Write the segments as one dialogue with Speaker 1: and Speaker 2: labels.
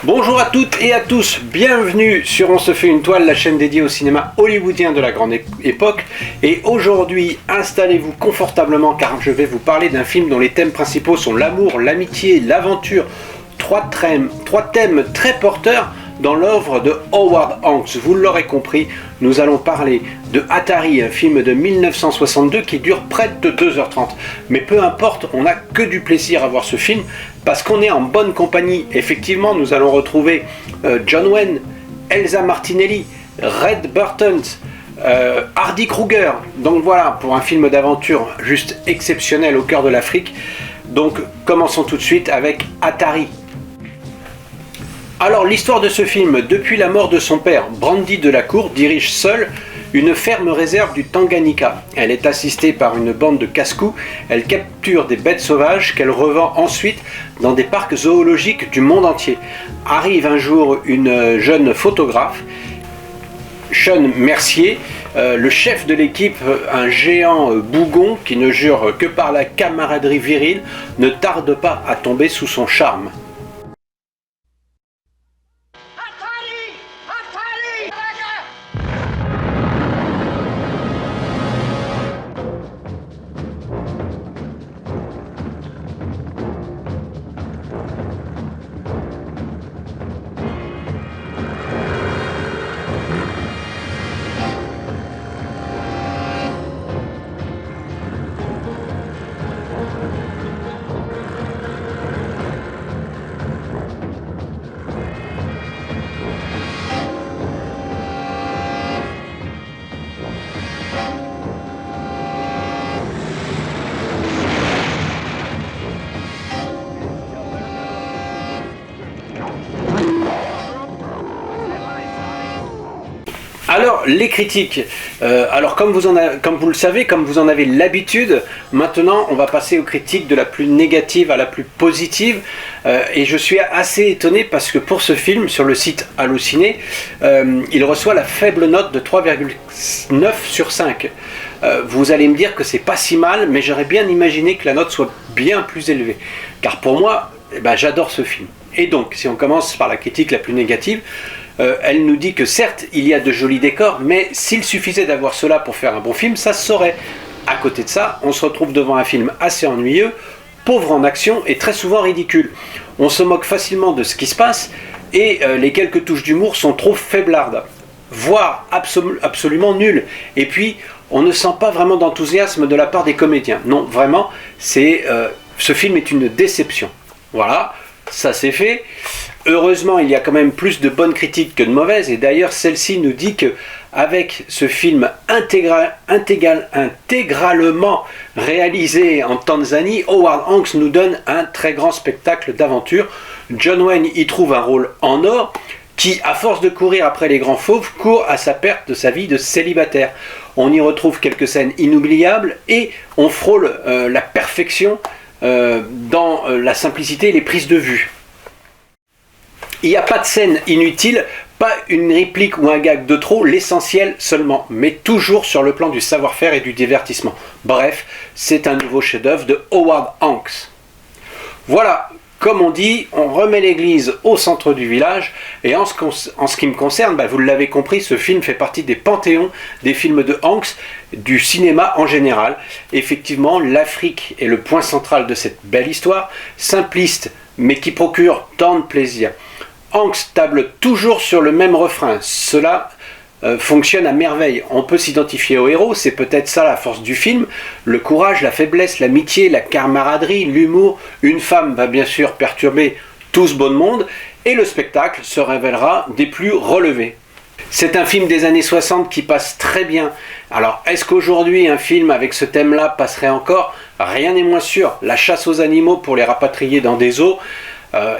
Speaker 1: Bonjour à toutes et à tous, bienvenue sur On se fait une toile, la chaîne dédiée au cinéma hollywoodien de la grande époque. Et aujourd'hui, installez-vous confortablement car je vais vous parler d'un film dont les thèmes principaux sont l'amour, l'amitié, l'aventure. Trois thèmes très porteurs dans l'œuvre de Howard Hawks. Vous l'aurez compris, nous allons parler de Atari, un film de 1962 qui dure près de 2h30. Mais peu importe, on n'a que du plaisir à voir ce film parce qu'on est en bonne compagnie. Effectivement, nous allons retrouver John Wayne, Elsa Martinelli, Red Burton, Hardy Kruger. Donc voilà, pour un film d'aventure juste exceptionnel au cœur de l'Afrique. Donc commençons tout de suite avec Atari. Alors l'histoire de ce film, depuis la mort de son père, Brandy Delacour dirige seule une ferme réserve du Tanganyika. Elle est assistée par une bande de casse-cou, elle capture des bêtes sauvages qu'elle revend ensuite dans des parcs zoologiques du monde entier. Arrive un jour une jeune photographe, Sean Mercier, le chef de l'équipe, un géant bougon qui ne jure que par la camaraderie virile, ne tarde pas à tomber sous son charme. Alors, les critiques. Comme vous le savez, comme vous en avez l'habitude, maintenant on va passer aux critiques de la plus négative à la plus positive. Et je suis assez étonné parce que pour ce film, sur le site Allociné, il reçoit la faible note de 3,9 sur 5. Vous allez me dire que c'est pas si mal, mais j'aurais bien imaginé que la note soit bien plus élevée. Car pour moi, j'adore ce film. Et donc, si on commence par la critique la plus négative, elle nous dit que certes, il y a de jolis décors, mais s'il suffisait d'avoir cela pour faire un bon film, ça se saurait. À côté de ça, on se retrouve devant un film assez ennuyeux, pauvre en action et très souvent ridicule. On se moque facilement de ce qui se passe et les quelques touches d'humour sont trop faiblardes, voire absolument nulles. Et puis, on ne sent pas vraiment d'enthousiasme de la part des comédiens. Non, vraiment, ce film est une déception. Voilà, ça c'est fait. Heureusement, il y a quand même plus de bonnes critiques que de mauvaises, et d'ailleurs celle-ci nous dit que avec ce film intégralement réalisé en Tanzanie, Howard Hawks nous donne un très grand spectacle d'aventure. John Wayne y trouve un rôle en or qui, à force de courir après les grands fauves, court à sa perte de sa vie de célibataire. On y retrouve quelques scènes inoubliables et on frôle la perfection dans la simplicité et les prises de vue. Il n'y a pas de scène inutile, pas une réplique ou un gag de trop, l'essentiel seulement, mais toujours sur le plan du savoir-faire et du divertissement. Bref, c'est un nouveau chef-d'œuvre de Howard Hawks. Voilà, comme on dit, on remet l'église au centre du village, et en ce qui me concerne, vous l'avez compris, ce film fait partie des panthéons des films de Hawks, du cinéma en général. Effectivement, l'Afrique est le point central de cette belle histoire, simpliste, mais qui procure tant de plaisir. Hawks table toujours sur le même refrain, cela fonctionne à merveille. On peut s'identifier au héros, c'est peut-être ça la force du film, le courage, la faiblesse, l'amitié, la camaraderie, l'humour. Une femme va bien sûr perturber tout ce beau monde, et le spectacle se révélera des plus relevés. C'est un film des années 60 qui passe très bien. Alors, est-ce qu'aujourd'hui un film avec ce thème-là passerait encore? Rien n'est moins sûr. La chasse aux animaux pour les rapatrier dans des zoos,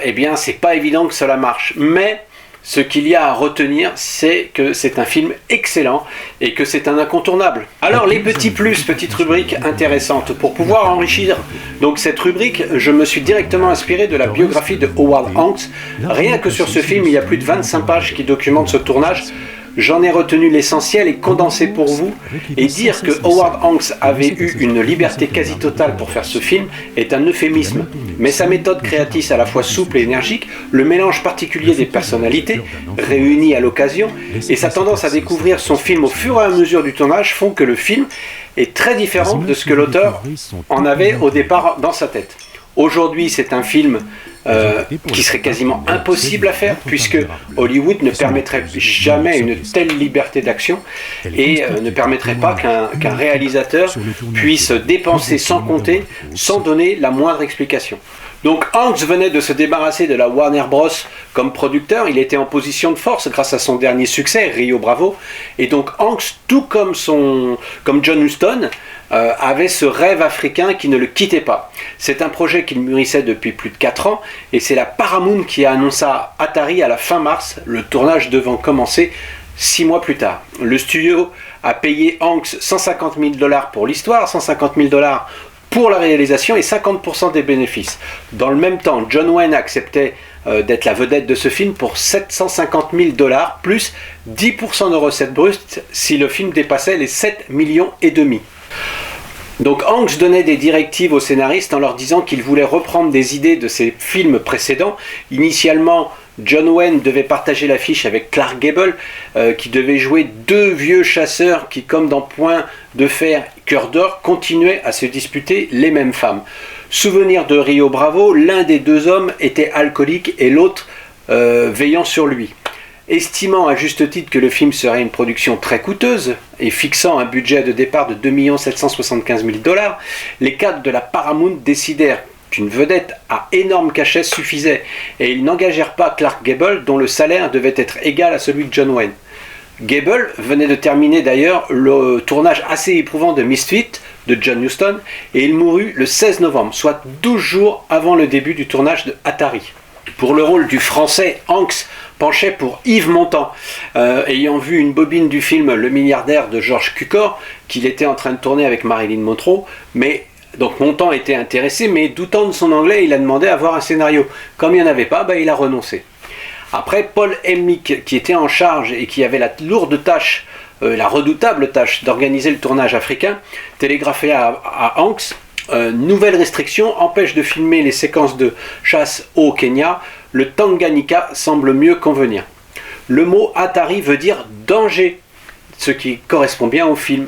Speaker 1: eh bien c'est pas évident que cela marche, mais ce qu'il y a à retenir, c'est que c'est un film excellent et que c'est un incontournable. Alors les petits plus, petite rubrique intéressante. Pour pouvoir enrichir donc cette rubrique, je me suis directement inspiré de la biographie de Howard Hawks. Rien que sur ce film, il y a plus de 25 pages qui documentent ce tournage. J'en ai retenu l'essentiel et condensé pour vous, et dire que Howard Hawks avait eu une liberté quasi totale pour faire ce film est un euphémisme. Mais sa méthode créatrice à la fois souple et énergique, le mélange particulier des personnalités, réunies à l'occasion, et sa tendance à découvrir son film au fur et à mesure du tournage font que le film est très différent de ce que l'auteur en avait au départ dans sa tête. Aujourd'hui, c'est un film qui serait quasiment impossible à faire, puisque Hollywood ne permettrait jamais une telle liberté d'action et ne permettrait pas qu'un réalisateur puisse dépenser sans compter, sans donner la moindre explication. Donc Hanks venait de se débarrasser de la Warner Bros. Comme producteur, il était en position de force grâce à son dernier succès, Rio Bravo, et donc Hanks, tout comme John Huston, avait ce rêve africain qui ne le quittait pas. C'est un projet qu'il mûrissait depuis plus de 4 ans, et c'est la Paramount qui a annoncé à Atari à la fin mars, le tournage devant commencer 6 mois plus tard. Le studio a payé Hanks $150 000 pour l'histoire, $150 000 pour la réalisation et 50% des bénéfices. Dans le même temps, John Wayne acceptait d'être la vedette de ce film pour $750 000 plus 10% de recettes brutes si le film dépassait les 7,5 millions. Donc Hanks donnait des directives aux scénaristes en leur disant qu'il voulait reprendre des idées de ses films précédents. Initialement, John Wayne devait partager l'affiche avec Clark Gable, qui devait jouer 2 vieux chasseurs qui, comme dans Point de fer, Cœur d'or, continuaient à se disputer les mêmes femmes. Souvenir de Rio Bravo, l'un des 2 hommes était alcoolique et l'autre veillant sur lui. Estimant à juste titre que le film serait une production très coûteuse et fixant un budget de départ de $2 775 000, les cadres de la Paramount décidèrent qu'une vedette à énorme cachet suffisait et ils n'engagèrent pas Clark Gable dont le salaire devait être égal à celui de John Wayne. Gable venait de terminer d'ailleurs le tournage assez éprouvant de Misfit de John Huston et il mourut le 16 novembre, soit 12 jours avant le début du tournage de Atari. Pour le rôle du français, Hanks penchait pour Yves Montand, ayant vu une bobine du film Le milliardaire de George Cukor qu'il était en train de tourner avec Marilyn Monroe, mais donc Montand était intéressé, mais doutant de son anglais, il a demandé à voir un scénario. Comme il n'y en avait pas, il a renoncé. Après, Paul Hemmick, qui était en charge et qui avait la lourde tâche, la redoutable tâche d'organiser le tournage africain, télégraphait à Hanks, nouvelle restriction empêche de filmer les séquences de chasse au Kenya, le Tanganyika semble mieux convenir. Le mot Atari veut dire danger, ce qui correspond bien au film.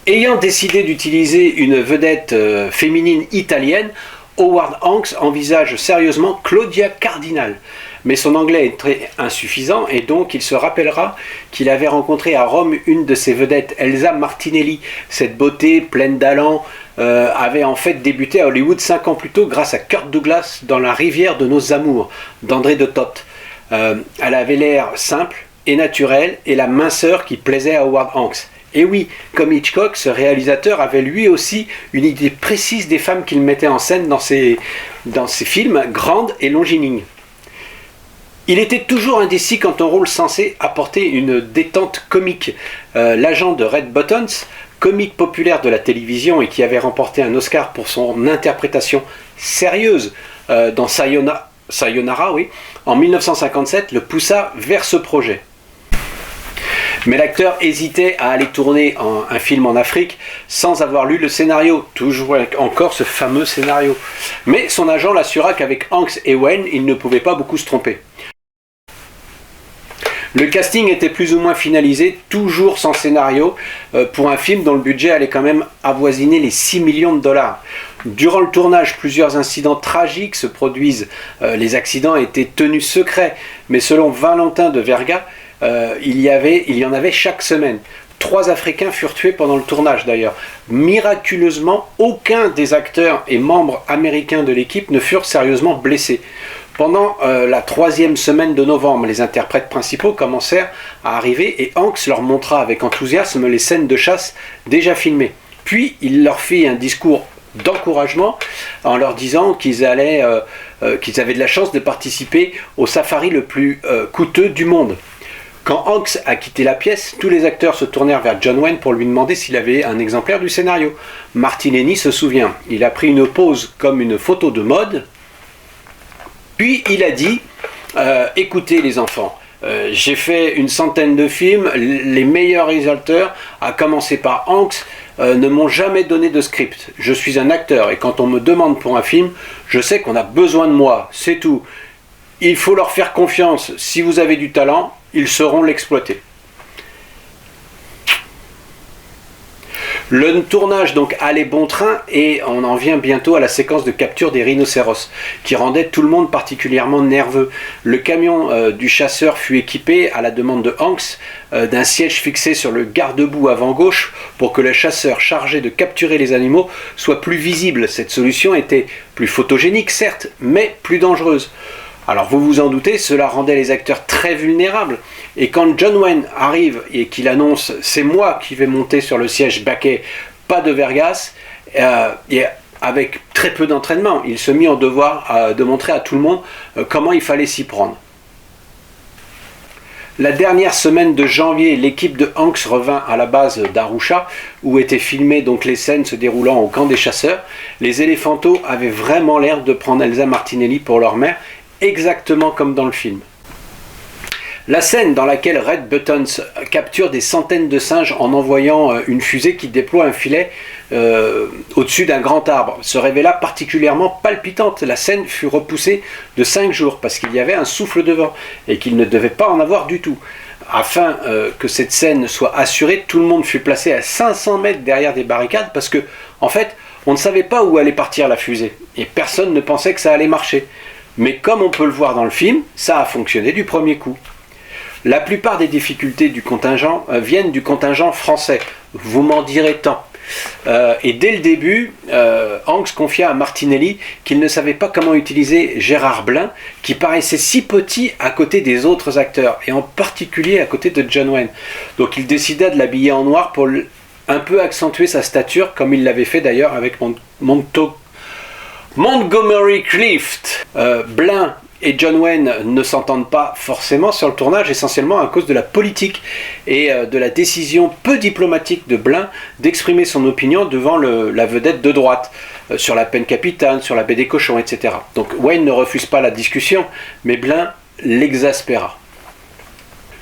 Speaker 1: Ayant décidé d'utiliser une vedette féminine italienne, Howard Hawks envisage sérieusement Claudia Cardinal. Mais son anglais est très insuffisant et donc il se rappellera qu'il avait rencontré à Rome une de ses vedettes, Elsa Martinelli. Cette beauté pleine d'allant avait en fait débuté à Hollywood 5 ans plus tôt grâce à Kirk Douglas dans La rivière de nos amours d'André de Toth. Elle avait l'air simple et naturelle et la minceur qui plaisait à Howard Hawks. Et oui, comme Hitchcock, ce réalisateur avait lui aussi une idée précise des femmes qu'il mettait en scène dans ses films, grandes et longilignes. Il était toujours indécis quant au rôle censé apporter une détente comique. L'agent de Red Buttons, comique populaire de la télévision et qui avait remporté un Oscar pour son interprétation sérieuse dans Sayonara, en 1957, le poussa vers ce projet. Mais l'acteur hésitait à aller tourner un film en Afrique sans avoir lu le scénario, toujours encore ce fameux scénario. Mais son agent l'assura qu'avec Hanks et Wayne, il ne pouvait pas beaucoup se tromper. Le casting était plus ou moins finalisé, toujours sans scénario, pour un film dont le budget allait quand même avoisiner les 6 millions de dollars. Durant le tournage, plusieurs incidents tragiques se produisent. Les accidents étaient tenus secrets, mais selon Valentin de Verga, il y en avait chaque semaine. 3 Africains furent tués pendant le tournage d'ailleurs. Miraculeusement, aucun des acteurs et membres américains de l'équipe ne furent sérieusement blessés. Pendant la 3e semaine de novembre, les interprètes principaux commencèrent à arriver et Hanks leur montra avec enthousiasme les scènes de chasse déjà filmées. Puis il leur fit un discours d'encouragement en leur disant qu'ils avaient de la chance de participer au safari le plus coûteux du monde. Quand Hanks a quitté la pièce, tous les acteurs se tournèrent vers John Wayne pour lui demander s'il avait un exemplaire du scénario. Martinelli se souvient, il a pris une pose comme une photo de mode, puis il a dit « Écoutez les enfants, J'ai fait une centaine de films, les meilleurs réalisateurs, à commencer par Hanks, ne m'ont jamais donné de script. Je suis un acteur et quand on me demande pour un film, je sais qu'on a besoin de moi, c'est tout. Il faut leur faire confiance. Si vous avez du talent, ils sauront l'exploiter. Le tournage donc allait bon train et on en vient bientôt à la séquence de capture des rhinocéros qui rendait tout le monde particulièrement nerveux. Le camion du chasseur fut équipé à la demande de Hanks d'un siège fixé sur le garde-boue avant gauche pour que le chasseur chargé de capturer les animaux soit plus visible. Cette solution était plus photogénique certes, mais plus dangereuse. Alors vous vous en doutez, cela rendait les acteurs très vulnérables. Et quand John Wayne arrive et qu'il annonce « c'est moi qui vais monter sur le siège baquet, pas de Vergas », et avec très peu d'entraînement, il se mit en devoir de montrer à tout le monde comment il fallait s'y prendre. La dernière semaine de janvier, l'équipe de Hanks revint à la base d'Arusha, où étaient filmées donc les scènes se déroulant au camp des chasseurs. Les éléphantos avaient vraiment l'air de prendre Elsa Martinelli pour leur mère, exactement comme dans le film. La scène dans laquelle Red Buttons capture des centaines de singes en envoyant une fusée qui déploie un filet au-dessus d'un grand arbre se révéla particulièrement palpitante. La scène fut repoussée de 5 jours parce qu'il y avait un souffle de vent et qu'il ne devait pas en avoir du tout. Afin que cette scène soit assurée, tout le monde fut placé à 500 mètres derrière des barricades parce que, en fait, on ne savait pas où allait partir la fusée et personne ne pensait que ça allait marcher. Mais comme on peut le voir dans le film, ça a fonctionné du premier coup. La plupart des difficultés du contingent viennent du contingent français. Vous m'en direz tant. Et dès le début, Hanks confia à Martinelli qu'il ne savait pas comment utiliser Gérard Blain, qui paraissait si petit à côté des autres acteurs, et en particulier à côté de John Wayne. Donc il décida de l'habiller en noir pour un peu accentuer sa stature, comme il l'avait fait d'ailleurs avec Montgomery Clift. Blain et John Wayne ne s'entendent pas forcément sur le tournage, essentiellement à cause de la politique et de la décision peu diplomatique de Blain d'exprimer son opinion devant la vedette de droite, sur la peine capitale, sur la baie des cochons, etc. Donc Wayne ne refuse pas la discussion, mais Blain l'exaspéra.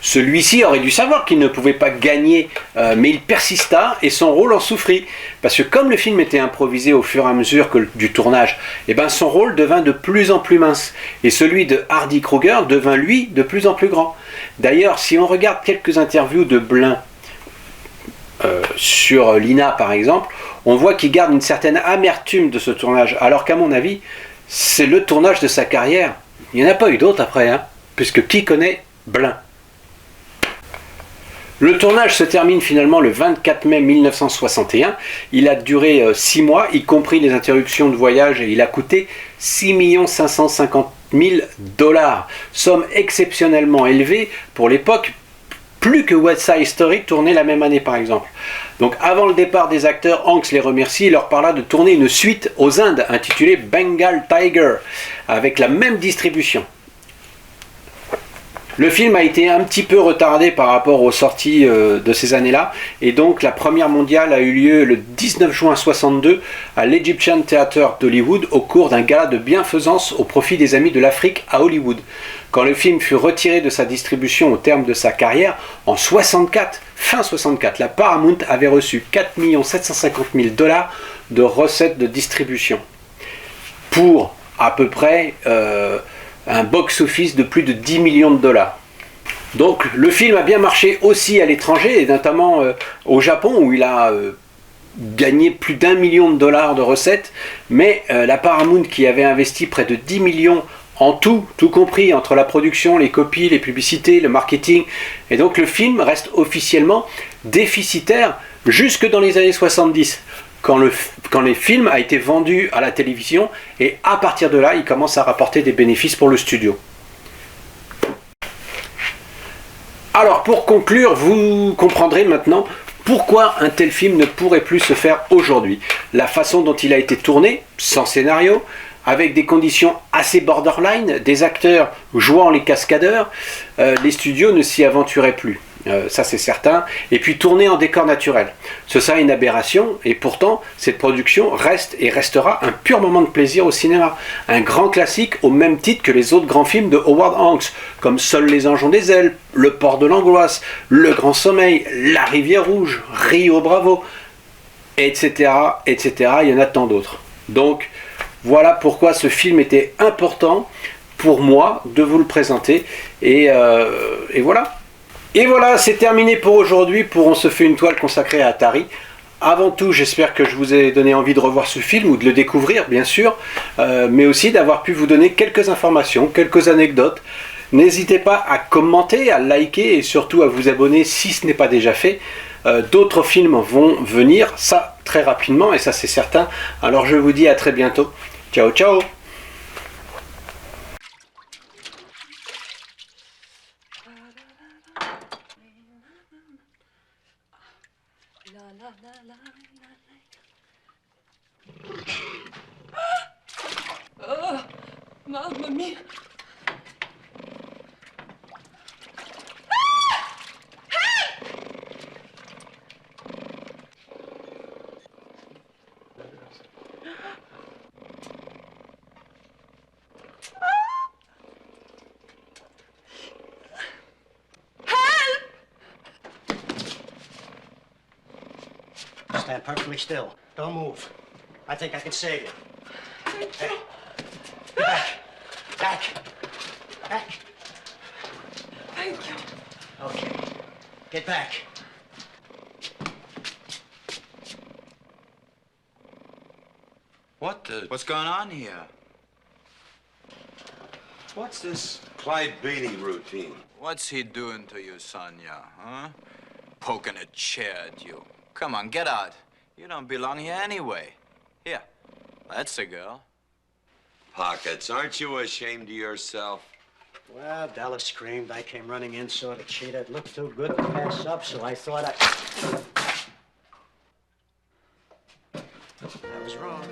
Speaker 1: Celui-ci aurait dû savoir qu'il ne pouvait pas gagner, mais il persista et son rôle en souffrit. Parce que comme le film était improvisé au fur et à mesure du tournage, eh ben son rôle devint de plus en plus mince. Et celui de Hardy Kruger devint, lui, de plus en plus grand. D'ailleurs, si on regarde quelques interviews de Blain sur Lina, par exemple, on voit qu'il garde une certaine amertume de ce tournage. Alors qu'à mon avis, c'est le tournage de sa carrière. Il n'y en a pas eu d'autre après, hein, puisque qui connaît Blain ? Le tournage se termine finalement le 24 mai 1961. Il a duré 6 mois, y compris les interruptions de voyage, et il a coûté 6 550 000 $. Somme exceptionnellement élevée pour l'époque, plus que West Side Story tourné la même année par exemple. Donc avant le départ des acteurs, Hanks les remercie et leur parla de tourner une suite aux Indes intitulée Bengal Tiger, avec la même distribution. Le film a été un petit peu retardé par rapport aux sorties de ces années-là, et donc la première mondiale a eu lieu le 19 juin 1962 à l'Egyptian Theatre d'Hollywood au cours d'un gala de bienfaisance au profit des Amis de l'Afrique à Hollywood. Quand le film fut retiré de sa distribution au terme de sa carrière, en 64, fin 64, la Paramount avait reçu 4 750 000 $ de recettes de distribution, pour à peu près un box-office de plus de 10 millions de $. Donc le film a bien marché aussi à l'étranger, et notamment au Japon, où il a gagné plus d'1 million de $ de recettes, mais la Paramount, qui avait investi près de 10 millions en tout compris, entre la production, les copies, les publicités, le marketing, et donc le film reste officiellement déficitaire jusque dans les années 70. Quand le film a été vendu à la télévision, et à partir de là, il commence à rapporter des bénéfices pour le studio. Alors pour conclure, vous comprendrez maintenant pourquoi un tel film ne pourrait plus se faire aujourd'hui. La façon dont il a été tourné, sans scénario, avec des conditions assez borderline, des acteurs jouant les cascadeurs, les studios ne s'y aventuraient plus. ça c'est certain, et puis tourné en décor naturel. Ce sera une aberration, et pourtant, cette production reste et restera un pur moment de plaisir au cinéma. Un grand classique au même titre que les autres grands films de Howard Hawks, comme Seuls les anges ont des ailes, Le port de l'angoisse, Le grand sommeil, La rivière rouge, Rio Bravo, etc., etc., il y en a tant d'autres. Donc, voilà pourquoi ce film était important pour moi de vous le présenter, et voilà. Et voilà, c'est terminé pour aujourd'hui, pour On se fait une toile consacrée à Atari. Avant tout, j'espère que je vous ai donné envie de revoir ce film, ou de le découvrir, bien sûr, mais aussi d'avoir pu vous donner quelques informations, quelques anecdotes. N'hésitez pas à commenter, à liker, et surtout à vous abonner si ce n'est pas déjà fait. D'autres films vont venir, ça très rapidement, et ça c'est certain. Alors je vous dis à très bientôt. Ciao, ciao!
Speaker 2: Oh, mamma mia!
Speaker 3: Stand perfectly still. Don't move. I think I can save you. Hey, get back. Back. Back.
Speaker 2: Thank you.
Speaker 3: Okay. Get back.
Speaker 4: What's going on here?
Speaker 5: What's this Clyde Beatty routine?
Speaker 4: What's he doing to you, Sonia, huh? Poking a chair at you. Come on, get out. You don't belong here anyway. Here, that's the girl.
Speaker 5: Pockets, aren't you ashamed of yourself?
Speaker 3: Well, Dallas screamed. I came running in, sort of cheated. It looked too good to pass up, so I thought I was wrong.